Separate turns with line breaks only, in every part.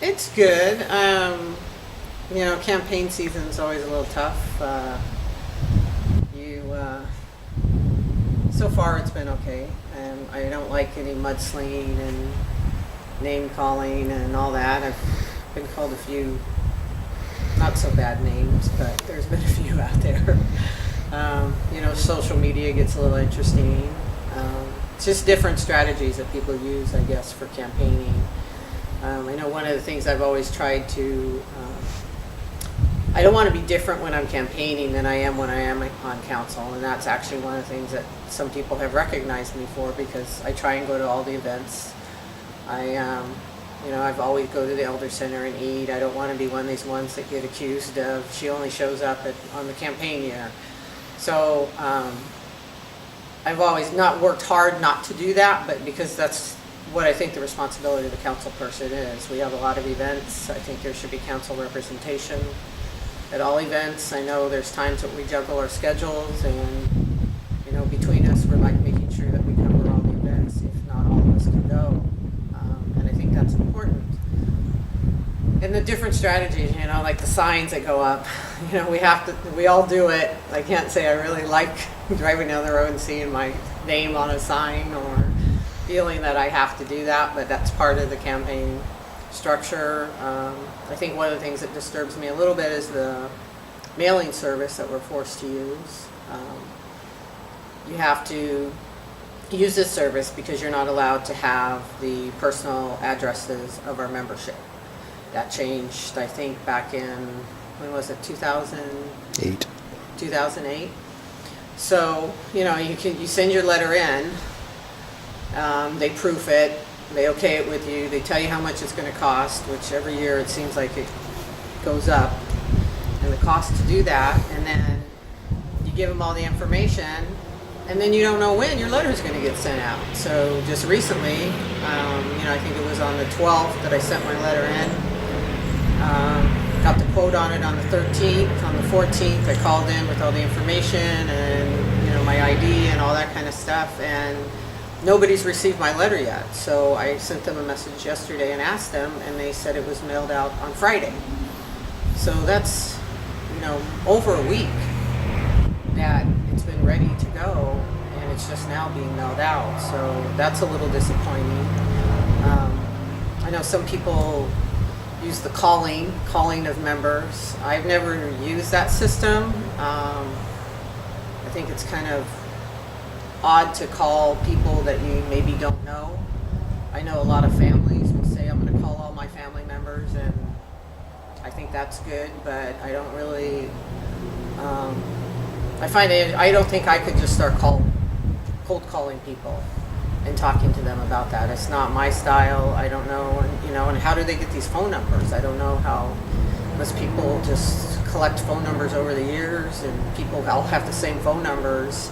It's good. Campaign season's always a little tough. So far it's been okay. I don't like any mudslinging and name calling and all that. I've been called a few not so bad names, but there's been a few out there. Social media gets a little interesting. It's just different strategies that people use, I guess, for campaigning. I know one of the things I've always tried to, I don't want to be different when I'm campaigning than I am when I am on council, and that's actually one of the things that some people have recognized me for, because I try and go to all the events. I've always go to the Elder Center and eat. I don't want to be one of these ones that get accused of, she only shows up on the campaign year. So I've always not worked hard not to do that, but because that's what I think the responsibility of the council person is. We have a lot of events. I think there should be council representation at all events. I know there's times that we juggle our schedules, and between us we're like making sure that we cover all the events, if not all of us can go. And I think that's important. And the different strategies, like the signs that go up, we all do it. I can't say I really like driving down the road and seeing my name on a sign or feeling that I have to do that, but that's part of the campaign structure. I think one of the things that disturbs me a little bit is the mailing service that we're forced to use. You have to use this service because you're not allowed to have the personal addresses of our membership. That changed, I think, back in, when was it, 2008? 2008. So, you send your letter in, they proof it, they okay it with you, they tell you how much it's going to cost, which every year it seems like it goes up, and the cost to do that, and then you give them all the information, and then you don't know when your letter is going to get sent out. So just recently, I think it was on the 12th that I sent my letter in. Got the quote on it on the 13th. On the 14th, I called in with all the information and my ID and all that kind of stuff, and nobody's received my letter yet. So I sent them a message yesterday and asked them, and they said it was mailed out on Friday. So that's over a week that it's been ready to go, and it's just now being mailed out. So that's a little disappointing. I know some people use the calling of members. I've never used that system. I think it's kind of odd to call people that you maybe don't know. I know a lot of families will say, I'm going to call all my family members, and I think that's good, but I don't really, I don't think I could just start cold calling people and talking to them about that. It's not my style. I don't know, and how do they get these phone numbers? I don't know how. Most people just collect phone numbers over the years, and people all have the same phone numbers.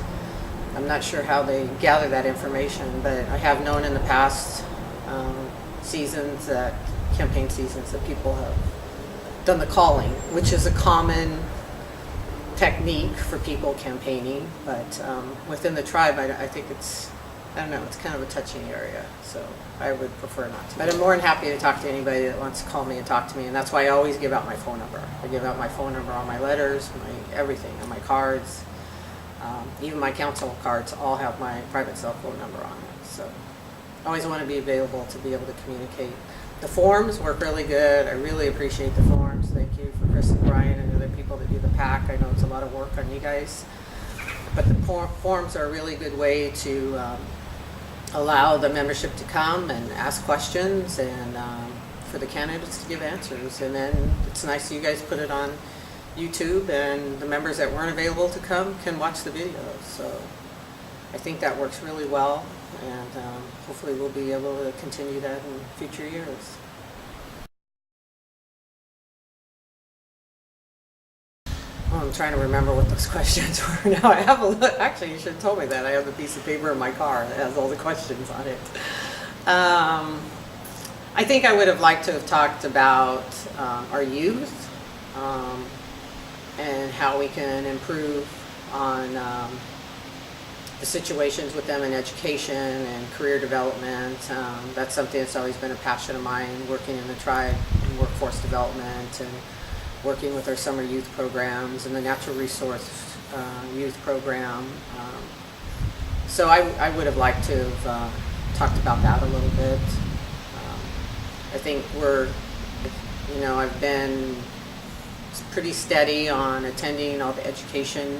I'm not sure how they gather that information, but I have known in the past campaign seasons, that people have done the calling, which is a common technique for people campaigning, but within the tribe, I think it's kind of a touchy area, so I would prefer not to. But I'm more than happy to talk to anybody that wants to call me and talk to me, and that's why I always give out my phone number. I give out my phone number on my letters, my everything, on my cards. Even my council cards all have my private cell phone number on it, so I always want to be available to be able to communicate. The forms work really good. I really appreciate the forms. Thank you for Chris and Brian and other people that do the pack. I know it's a lot of work on you guys, but the forms are a really good way to allow the membership to come and ask questions, and for the candidates to give answers. And then it's nice you guys put it on YouTube, and the members that weren't available to come can watch the videos. So I think that works really well, and hopefully we'll be able to continue that in future years. Well, I'm trying to remember what those questions were now. I have a look. Actually, you should have told me that. I have a piece of paper in my car that has all the questions on it. I think I would have liked to have talked about our youth, and how we can improve on the situations with them in education and career development. That's something that's always been a passion of mine, working in the tribe and workforce development and working with our summer youth programs and the natural resource youth program. So I would have liked to have talked about that a little bit. I think I've been pretty steady on attending all the education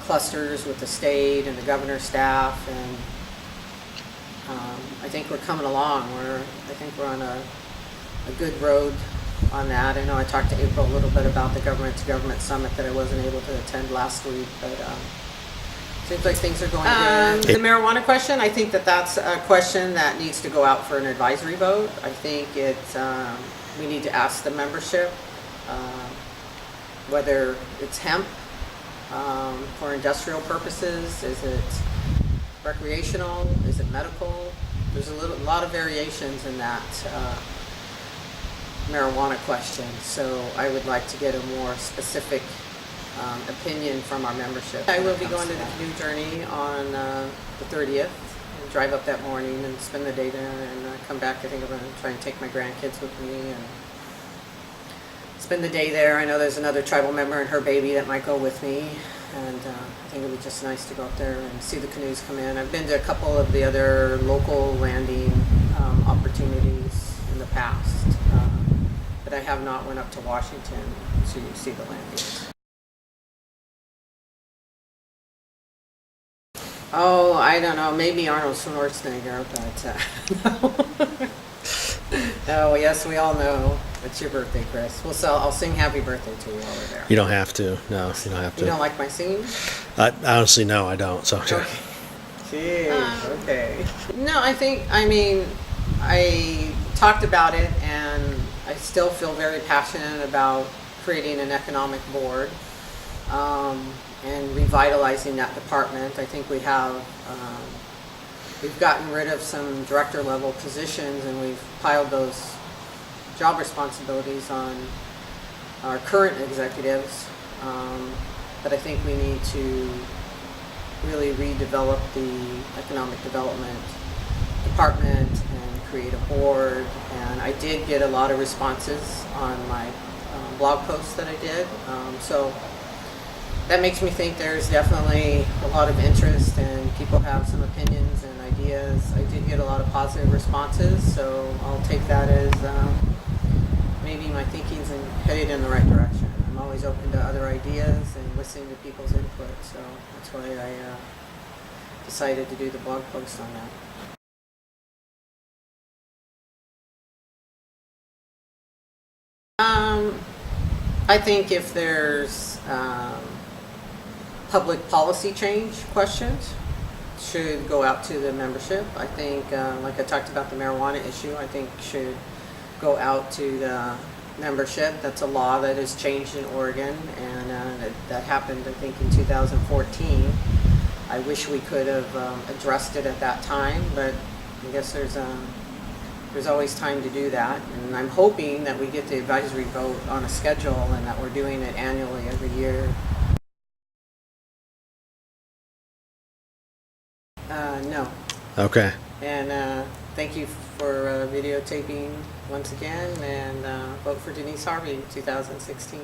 clusters with the state and the governor's staff, and I think we're coming along. I think we're on a good road on that. I know I talked to April a little bit about the government-to-government summit that I wasn't able to attend last week, but seems like things are going good. The marijuana question, I think that's a question that needs to go out for an advisory vote. I think we need to ask the membership whether it's hemp for industrial purposes. Is it recreational? Is it medical? There's a lot of variations in that marijuana question, so I would like to get a more specific opinion from our membership. I will be going to the canoe journey on the 30th, and drive up that morning and spend the day there and come back. I think I'm going to try and take my grandkids with me and spend the day there. I know there's another tribal member and her baby that might go with me, and I think it would be just nice to go up there and see the canoes come in. I've been to a couple of the other local landing opportunities in the past, but I have not went up to Washington to see the landings. Oh, I don't know, maybe Arnold Schwarzenegger, but oh, yes, we all know. It's your birthday, Chris. I'll sing happy birthday to you while we're there.
You don't have to. No, you don't have to.
You don't like my singing?
Honestly, no, I don't. So.
Okay. Jeez, okay. No, I talked about it, and I still feel very passionate about creating an economic board and revitalizing that department. I think we've gotten rid of some director level positions, and we've piled those job responsibilities on our current executives, but I think we need to really redevelop the economic development department and create a board. And I did get a lot of responses on my blog posts that I did, so that makes me think there's definitely a lot of interest and people have some opinions and ideas. I did get a lot of positive responses, so I'll take that as maybe my thinking's headed in the right direction. I'm always open to other ideas and listening to people's input, so that's why I decided to do the blog post on that. I think if there's public policy change questions, should go out to the membership. I think, like I talked about the marijuana issue, I think should go out to the membership. That's a law that has changed in Oregon, and that happened, I think, in 2014. I wish we could have addressed it at that time, but I guess there's always time to do that. And I'm hoping that we get the advisory vote on a schedule and that we're doing it annually every year. No.
Okay.
And thank you for videotaping once again, and vote for Denise Harvey 2016.